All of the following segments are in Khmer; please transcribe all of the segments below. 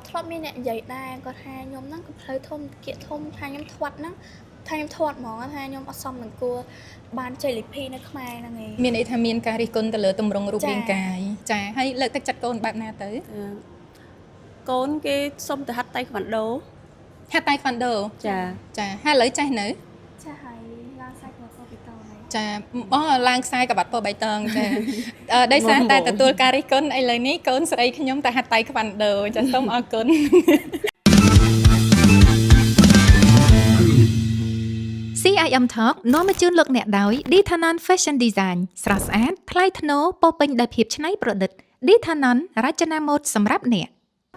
ធ្លាប់មានអ្នកនិយាយដែរគាត់ថាខ្ញុំហ្នឹងក៏ផ្លូវធំគៀកធំថាខ្ញុំធាត់ហ្នឹងថាខ្ញុំធាត់ហ្មងថាខ្ញុំអត់សមនឹងគួរបានជ័យលាភីនៅខ្មែរហ្នឹងឯងមានន័យថាមានការរិះគន់ទៅលើទម្រង់រូបរាងកាយចាហើយលើកទឹកចិត្តកូនបែបណាទៅកូនគេសុំទៅហាត់តៃក្វាន់ដូហាត់តៃក្វាន់ដូចាហើយឥឡូវចេះនៅចាហើយឡើងខ្សែក្បាត់បៃតងហើយចាឡើងខ្សែក្បាត់ពណ៌បៃតងចាដោយសារតែទទួលការរិះគន់ឥឡូវនេះកូនស្រីខ្ញុំទៅហាត់តៃក្វាន់ដូចាសូមអរគុណCIM Talk នាំមកជូនលោកអ្នកដោយ Dithanan Fashion Design ស្រស់ស្អាតថ្លៃថ្នូរពោពេញដោយភាពច្នៃប្រឌិត Dithanan រចនាម៉ូដសម្រាប់អ្នក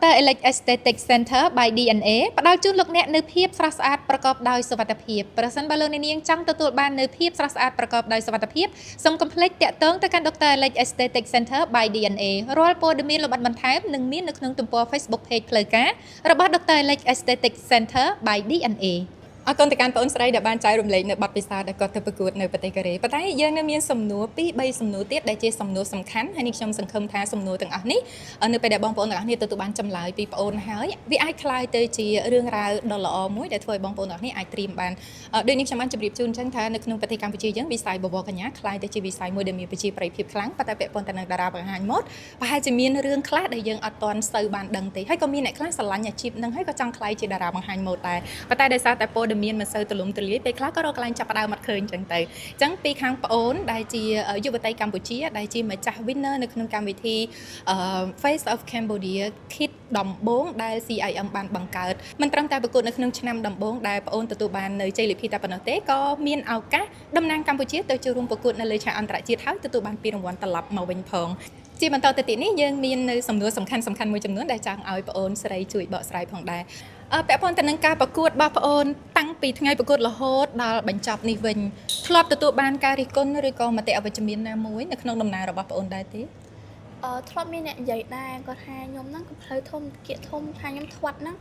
Dr. Alex Aesthetic Center by DNA ផ្ដល់ជូនលោកអ្នកនូវភាពស្រស់ស្អាតប្រកបដោយសុវត្ថិភាពប្រសិនបើលោកអ្នកនាងចង់ទទួលបាននូវភាពស្រស់ស្អាតប្រកបដោយសុវត្ថិភាពសូមកុំភ្លេចតាក់ទងទៅកាន់ Dr. Alex Aesthetic Center by DNA រាល់ព័ត៌មានលម្អិតបន្ថែមនឹងមាននៅក្នុងទំព័រ Facebook Page ផ្លូវការរបស់ Dr. Alex Aesthetic Center by DNAអរគុណទៅកាន់បងស្រីដែលបានចែករំលែកនៅបទពិសោធន៍ដែលគាត់ទៅប្រកួតនៅប្រទេសកូរ៉េប៉ុន្តែយើងនៅមានសំណួរ2-3សំណួរទៀតដែលជាសំណួរសំខាន់ហើយនេះខ្ញុំសង្ឃឹមថាសំណួរទាំងអស់នេះនៅពេលដែលបងប្អូនទាំងអស់នេះទទួលបានចម្លើយពីបងប្អូនហើយវាអាចคล้ายទៅជារឿងរ៉ាវដ៏ល្អមួយដែលធ្វើឲ្យបងប្អូនទាំងអស់នេះអាចត្រៀមបានដូចនេះខ្ញុំបានជម្រាបជូនអញ្ចឹងថានៅក្នុងប្រទេសកម្ពុជាយើងវិស័យបវរកញ្ញាคล้ายទៅជាវិស័យមួយដែលមានប្រជាប្រិយភាពខ្លាំងប៉ុន្តែពាក់ព័ន្ធទៅនឹងតារាបង្ហាញម៉ូដប្រហែលជាមានរឿងខ្លះដែលយើងអត់ទាន់សូវបានដឹងទេហើយក៏មានអ្នកខ្លះស្រឡាញ់អាជីពនឹងហើយក៏ចង់คล้ายជាតារាបង្ហាញម៉ូដដែរប៉ុន្តែដោយសារតែព័ត៌មានមិនសូវទូលំទូលាយពេលខ្លះក៏រកកន្លែងចាប់ផ្ដើមអត់ឃើញអញ្ចឹងទៅអញ្ចឹងពីខាងប្អូនដែលជាយុវតីកម្ពុជាដែលជាម្ចាស់ winner នៅក្នុងកម្មវិធី Face of Cambodia Kid ដំបូងដែល CIM បានបង្កើតមិនត្រឹមតែប្រកួតនៅក្នុងឆ្នាំដំបូងដែលប្អូនទទួលបាននៅជ័យលាភីតែប៉ុណ្ណោះទេក៏មានឱកាសតំណាងកម្ពុជាទៅចូលរួមប្រកួតនៅលើឆាកអន្តរជាតិហើយទទួលបានពានរង្វាន់ត្រឡប់មកវិញផងជាបន្តទៅទៀតនេះយើងមាននៅសំណួរសំខាន់មួយចំនួនដែលចង់ឲ្យប្អូនស្រីជួយបកស្រាយផងដែរពាក់ព័ន្ធទៅនឹងការប្រកួតរបស់ប្អូនតាំងពីថ្ងៃប្រកួតរហូតដល់បញ្ចប់នេះវិញធ្លាប់ទទួលបានការរិះគន់ឬក៏មតិអវិជ្ជមានណាមួយនៅក្នុងដំណើររបស់ប្អូនដែរទេធ្លាប់មានអ្នកនិយាយដែរគាត់ថាខ្ញុំហ្នឹងក៏ផ្លូវធំគៀកធំថាខ្ញុំធាត់ហ្នឹង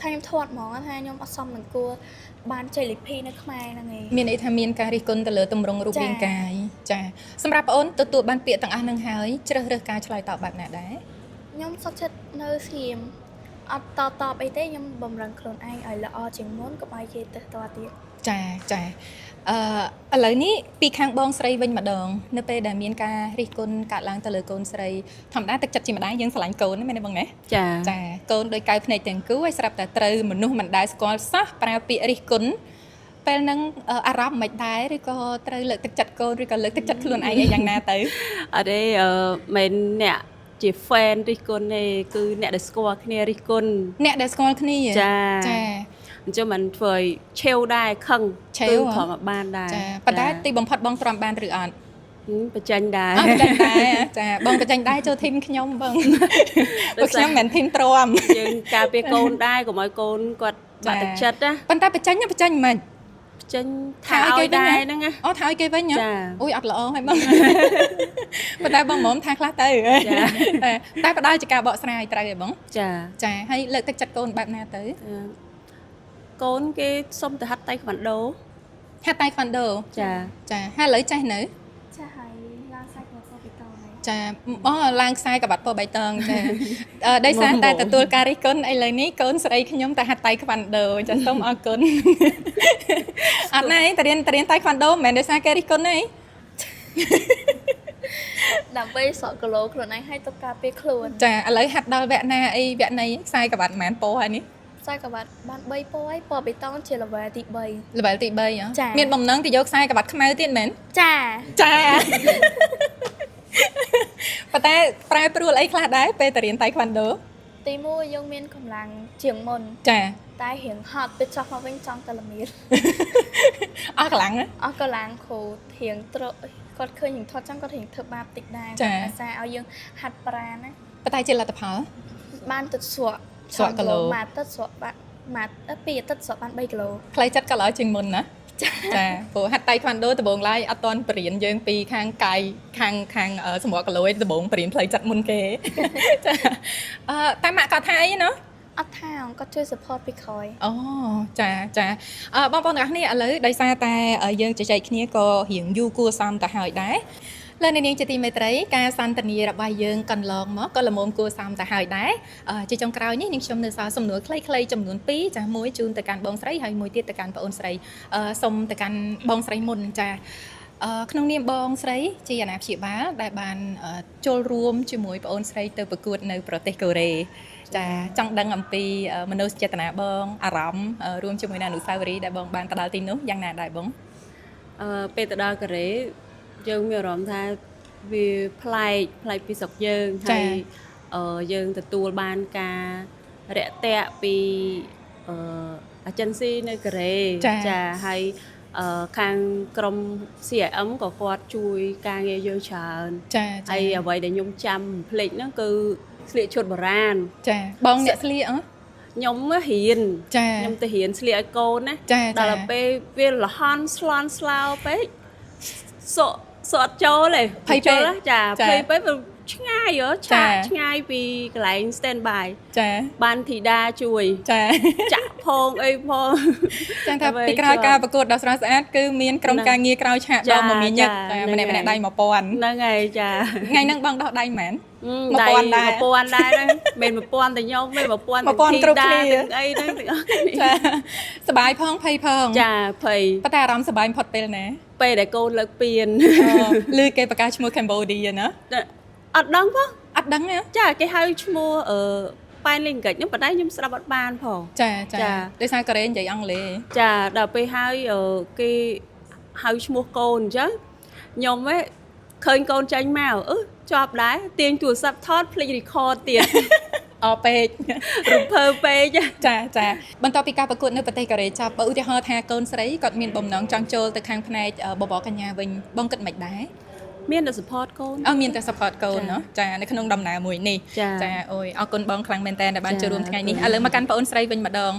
ថាខ្ញុំធាត់ហ្មងថាខ្ញុំអត់សមនឹងគួរបានជ័យលាភីនៅខ្មែរហ្នឹងឯងមានន័យថាមានការរិះគន់ទៅលើទម្រង់រូបរាងកាយចាសម្រាប់ប្អូនទទួលបានពាក្យទាំងអស់ហ្នឹងហើយជ្រើសរើសការឆ្លើយតបបែបណាដែរខ្ញុំសុខចិត្តនៅស្ងៀមអត់តអីទេខ្ញុំបំរុងខ្លួនឯងឲ្យល្អជាងមុនកុំឲ្យគេទៅតទៀតចាឥឡូវនេះពីខាងបងស្រីវិញម្ដងនៅពេលដែលមានការរិះគន់កើតឡើងទៅលើកូនស្រីធម្មតាទឹកចិត្តជាម្ដាយយើងស្រឡាញ់កូនមែនទេបងណាចាកូនដោយកៅភ្នែកទាំងគូឲ្យស្រាប់តែត្រូវមនុស្សមិនដែលស្គាល់សោះប្រើពាក្យរិះគន់ពេលហ្នឹងអារម្មណ៍មិនដែរឬក៏ត្រូវលើកទឹកចិត្តកូនឬក៏លើកទឹកចិត្តខ្លួនឯងយ៉ាងណាទៅអត់ទេមិនអ្នកជា fan រិះគន់ទេគឺអ្នកដែលស្គាល់គ្នារិះគន់អ្នកដែលស្គាល់គ្នាចាអញ្ចឹងមិនធ្វើឲ្យឆេវដែរខឹងគឺគ្រាន់តែបានដែរចាប៉ុន្តែទីបំផុតបងទ្រាំបានឬអត់បញ្ចេញដែរចាបងបញ្ចេញដែរចូលធីមខ្ញុំបងពួកខ្ញុំមិនធីមទ្រាំយើងការពារកូនដែរកុំឲ្យកូនគាត់បាក់ទឹកចិត្តណាប៉ុន្តែបញ្ចេញមិនចេញថាឲ្យដែរហ្នឹងណាថាឲ្យគេវិញអូយអត់ល្អហើយបងប៉ុន្តែបងមុំថាខ្លះទៅតែផ្ដល់ជាការបកស្រាយត្រូវឯងបងចាហើយលើកទឹកចិត្តកូនបែបណាទៅកូនគេសុំទៅហាត់តៃក្វាន់ដូចាហើយឥឡូវចេះនៅចាហើយឡើងខ្សែក្បាត់បៃតងហើយចាឡើងខ្សែក្បាត់ពណ៌បៃតងចាដោយសារតែទទួលការរិះគន់ឥឡូវនេះកូនស្រីខ្ញុំទៅហាត់តៃក្វាន់ដូចាសូមអរគុណអត់ណាទៅរៀនតៃក្វាន់ដូមិនមែនដោយសារគេរិះគន់ទេដើម្បីសក់គីឡូខ្លួនឯងឲ្យទៅការពារខ្លួនចាឥឡូវហាត់ដល់វគ្គណាអីវគ្គនៃខ្សែក្បាត់មិនមែនពោហើយនេះខ្សែក្បាត់បាន3ពណ៌ហើយពណ៌បៃតងជា level ទី3 level ទី3មានបំណងទៅយកខ្សែក្បាត់ខ្មៅទៀតមែនចាប៉ុន្តែប្រែប្រួលអីខ្លះដែរពេលទៅរៀនតៃក្វាន់ដូទី1យើងមានកម្លាំងជាងមុនចាតែរៀងហត់ទៅចុះមកវិញចង់តែល្មៀតអស់កម្លាំងគ្រូរៀងគាត់ឃើញរៀងថតចឹងគាត់រៀងធ្វើបាបតិចដែរអាសាឲ្យយើងហាត់ប្រាណណាប៉ុន្តែជាលទ្ធផលបានទឹកស្រក់គីឡូមួយអាទិត្យស្រក់បាន2អាទិត្យស្រក់បាន3គីឡូផ្លូវចិត្តក៏ល្អជាងមុនណាចាព្រោះហាត់តៃក្វាន់ដូដំបូងឡើយអត់ទាន់បរៀនយើងពីខាងកាយខាងសម្រក់គីឡូឯដំបូងបរៀនផ្លូវចិត្តមុនគេចាតែម៉ាក់គាត់ថាអីណាអត់ថាគាត់ជួយ support ពីក្រោយអូចាបងប្អូនទាំងអស់គ្នាឥឡូវដោយសារតែយើងជជែកគ្នាក៏រៀងយូរគួរសមទៅហើយដែរ លើអ្នកនាងជាទីមេត្រីការសន្ទនារបស់យើងកន្លងមកក៏ល្មមគួរសមទៅហើយដែរជាចុងក្រោយនេះនាងខ្ញុំនៅសល់សំណួរខ្លីៗចំនួន2ចាមួយជូនទៅកាន់បងស្រីហើយមួយទៀតទៅកាន់ប្អូនស្រីសុំទៅកាន់បងស្រីមុនចាក្នុងនាមបងស្រីជាអាណាព្យាបាលដែលបានចូលរួមជាមួយប្អូនស្រីទៅប្រកួតនៅប្រទេសកូរ៉េចាចង់ដឹងអំពីមនោសញ្ចេតនាបងអារម្មណ៍រួមជាមួយនឹងអនុស្សាវរីយ៍ដែលបងបានទៅដល់ទីនោះយ៉ាងណាដែរបងពេលទៅដល់កូរ៉េយើងមានអារម្មណ៍ថាវាប្លែកពីស្រុកយើងហើយយើងទទួលបានការរាក់ទាក់ពីagency នៅកូរ៉េចាហើយខាងក្រុម CIM ក៏គាត់ជួយការងារយើងច្រើនចាហើយអ្វីដែលខ្ញុំចាំភ្លេចហ្នឹងគឺស្លៀកឈុតបុរាណចាបងអ្នកស្លៀកខ្ញុំរៀនខ្ញុំទៅរៀនស្លៀកឲ្យកូនណាដល់ពេលវាលហន់ស្លន់ស្លោពេកសក់ចូលទេភ័យចូលចាភ័យពេកឆ្ងាយឆ្ងាយពីកន្លែង stand by ចាបានធីតាជួយចាក់ផងអីផងចឹងថាពីក្រោយការប្រកួតដ៏ស្រស់ស្អាតគឺមានក្រុមការងារក្រោយឆាកដ៏មមាញឹកតែម្នាក់ដៃ 1000ហ្នឹងហើយចាថ្ងៃហ្នឹងបងដោះដៃមែន1000ដែរហ្នឹងមិន1000តែខ្ញុំមិន1000គ្រប់គ្នាអីហ្នឹងទាំងអស់ចាសบายផងភ័យផងចាភ័យប៉ុន្តែអារម្មណ៍សบายបំផុតពេលណាពេលដែលកូនលើកពៀនឮគេប្រកាសឈ្មោះ Cambodia ណាអត់ដឹងផងអត់ដឹងទេចាគេហៅឈ្មោះប៉ែនលីងកិច្ចខ្ញុំប៉ុន្តែខ្ញុំស្ដាប់អត់បានផងចាដោយសារកូរ៉េនិយាយអង់គ្លេសចាដល់ពេលហើយគេហៅឈ្មោះកូនអញ្ចឹងខ្ញុំឃើញកូនចាញ់មកជាប់ដែរទាញទូរស័ព្ទថតភ្លេច record ទៀតពេករំភើពេកចាបន្ទាប់ពីការប្រកួតនៅប្រទេសកូរ៉េចប់បើឧទាហរណ៍ថាកូនស្រីគាត់មានបំណងចង់ចូលទៅខាងផ្នែកបបរកញ្ញាវិញបងគិតមិនដែរមានតែ support កូនមានតែ support កូនเนาะចានៅក្នុងដំណើរមួយនេះចាអូយអរគុណបងខ្លាំងមែនតើដែលបានចូលរួមថ្ងៃនេះឥឡូវមកកាន់បងអូនស្រីវិញម្ដង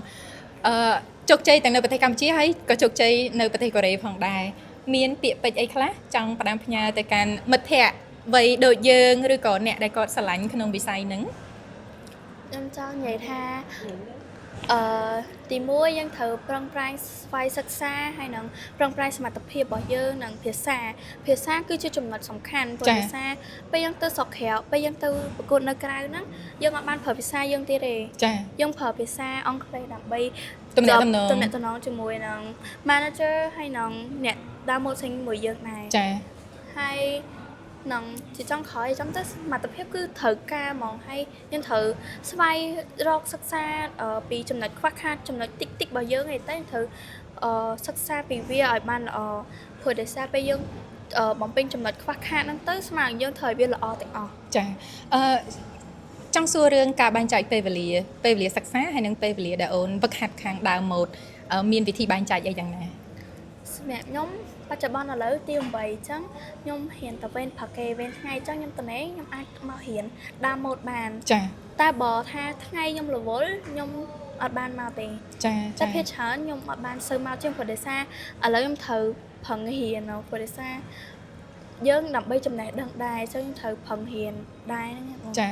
ជោគជ័យទាំងនៅប្រទេសកម្ពុជាហើយក៏ជោគជ័យនៅប្រទេសកូរ៉េផងដែរមានពាក្យពេចន៍អីខ្លះចង់ផ្ដាំផ្ញើទៅកាន់មិត្តភ័ក្តិវ័យដូចយើងឬក៏អ្នកដែលគាត់ស្រឡាញ់ក្នុងវិស័យហ្នឹងខ្ញុំចង់និយាយថាទី1យើងត្រូវប្រឹងប្រែងស្វ័យសិក្សាហើយនឹងប្រឹងប្រែងសមត្ថភាពរបស់យើងនិងភាសាគឺជាចំណុចសំខាន់ព្រោះភាសាពេលយើងទៅស្រុកក្រៅពេលយើងទៅប្រកួតនៅក្រៅហ្នឹងយើងអត់បានប្រើភាសាយើងទៀតទេយើងប្រើភាសាអង់គ្លេសដើម្បីទំនាក់ទំនងជាមួយនឹង manager ហើយនឹងអ្នកដើរម៉ូតសិញមួយយើងដែរហើយនឹងជាចុងក្រោយចាំទៅសមត្ថភាពគឺត្រូវការហ្មងហើយយើងត្រូវស្វែងរកសិក្សាពីចំណុចខ្វះខាតចំណុចតិចរបស់យើងឯតែត្រូវសិក្សាពីវាឲ្យបានល្អព្រោះដោយសារពេលយើងបំពេញចំណុចខ្វះខាតហ្នឹងទៅស្មារតីយើងត្រូវឲ្យវាល្អទាំងអស់ចាចង់សួររឿងការបែងចែកពេលវេលាសិក្សាហើយនិងពេលវេលាដែលអូនវឹកហាត់ខាងដើមម៉ូដមានវិធីបែងចែកអីយ៉ាងណាសម្រាប់ខ្ញុំបច្ចុប្បន្នឥឡូវទី8អញ្ចឹងខ្ញុំហ៊ានទៅវេនផាកេវេនថ្ងៃអញ្ចឹងខ្ញុំទៅនេះខ្ញុំអាចមកហ៊ានដើរម៉ូដបានចាតែបើថាថ្ងៃខ្ញុំរវល់ខ្ញុំអត់បានមកទេតែភាគច្រើនខ្ញុំអត់បានសូវមកជាងព្រោះដោយសារឥឡូវខ្ញុំត្រូវប្រឹងហ៊ានព្រោះដោយសារយើងដើម្បីចំណេះដឹងដែរអញ្ចឹងត្រូវប្រឹងហ៊ានដែរហ្នឹងចា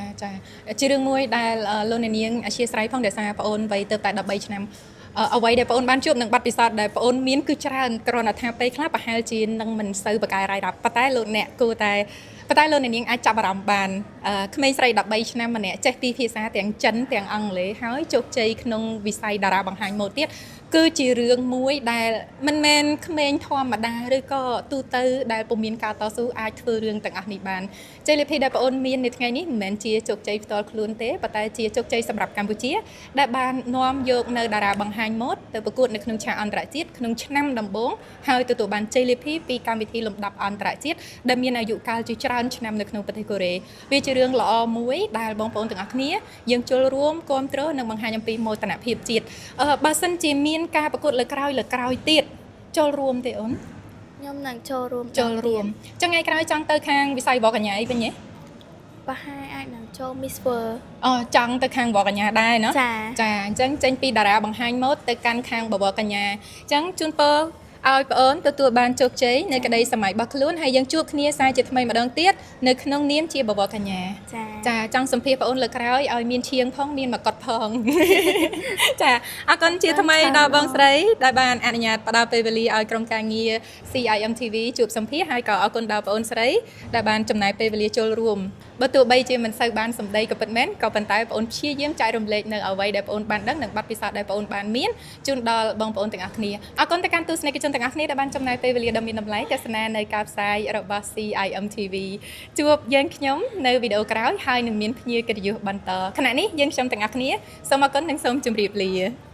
ជារឿងមួយដែលលោកអ្នកនាងអធិស្ឋានផងដោយសារប្អូនវ័យទៅតែ13ឆ្នាំអ្វីដែលបងអូនបានជួបនឹងបទពិសោធន៍ដែលបងអូនមានគឺច្រើនគ្រាន់តែថាពេលខ្លះប្រហែលជានឹងមិនសូវបកកែរាយរាប់ប៉ុន្តែលោកអ្នកគួរតែលោកអ្នកនាងអាចចាប់អារម្មណ៍បានក្មេងស្រី13ឆ្នាំម្នាក់ចេះពីភាសាទាំងចិនទាំងអង់គ្លេសហើយជោគជ័យក្នុងវិស័យតារាបង្ហាញម៉ូដទៀតគឺជារឿងមួយដែលមិនមែនក្មេងធម្មតាឬក៏ទូទៅដែលពុំមានការតស៊ូអាចធ្វើរឿងទាំងអស់នេះបានជ័យលាភីដែលបងអូនមាននៅថ្ងៃនេះមិនមែនជាជោគជ័យផ្ទាល់ខ្លួនទេប៉ុន្តែជាជោគជ័យសម្រាប់កម្ពុជាដែលបាននាំយកនៅតារាបង្ហាញម៉ូដទៅប្រកួតនៅក្នុងឆាកអន្តរជាតិក្នុងឆ្នាំដំបូងហើយទទួលបានជ័យលាភីពីកម្មវិធីលំដាប់អន្តរជាតិដែលមានអាយុកាលជាច្រើនឆ្នាំនៅក្នុងប្រទេសកូរ៉េវាជារឿងល្អមួយដែលបងប្អូនទាំងអស់គ្នាយើងចូលរួមគ្រប់គ្រងនិងបង្ហាញអំពីមោទនភាពជាតិបើសិនជាមានការប្រកួតលើក្រោយទៀតចូលរួមទេអូនខ្ញុំនឹងចូលរួមចឹងថ្ងៃក្រោយចង់ទៅខាងវិស័យវកញ្ញាអីវិញទេប្រហែលអាចនឹងចូល Miss World ចង់ទៅខាងបបកញ្ញាដែរเนาะចាអញ្ចឹងចេញពីតារាបង្ហាញម៉ូដទៅកាន់ខាងបបកញ្ញាអញ្ចឹងជូនពរ ឲ្យបងអូនទទួលបានជោគជ័យនៅក្តីសម័យរបស់ខ្លួនហើយយើងជួបគ្នាសាជាថ្មីម្ដងទៀតនៅក្នុងនាមជាបវរកញ្ញាចាចង់សម្ភាសបងអូនលើកក្រោយឲ្យមានឈៀងផងមានមកុដផង ចាអរគុណជាថ្មីដល់បងស្រីដែលបានអនុញ្ញាតផ្ដល់ពេលវេលាឲ្យក្រុមការងារ CIM TV ជួបសម្ភាសហើយក៏អរគុណដល់បងអូនស្រីដែលបានចំណាយពេលវេលាចូលរួមបើទោះបីជាមិនសូវបានសម្ដីក៏ពិតមែនក៏ប៉ុន្តែបងអូនព្យាយាមចែករំលែកនៅអ្វីដែលបងអូនបានដឹងនិងបទពិសោធន៍ដែលបងអូនបានមានជូនដល់បងប្អូនទាំងអស់គ្នាអរគុណទៅកាន់ទស្សនិកជនទាំងអស់គ្នាដែលបានចំណាយពេលវេលាដ៏មានតម្លៃទស្សនានៅការផ្សាយរបស់ CIM TV ជួបយើងខ្ញុំនៅវីដេអូក្រោយហើយនឹងមានភ្ញៀវកិត្តិយសបន្តខណៈនេះយើងខ្ញុំទាំងអស់គ្នាសូមអរគុណនិងសូមជម្រាបលា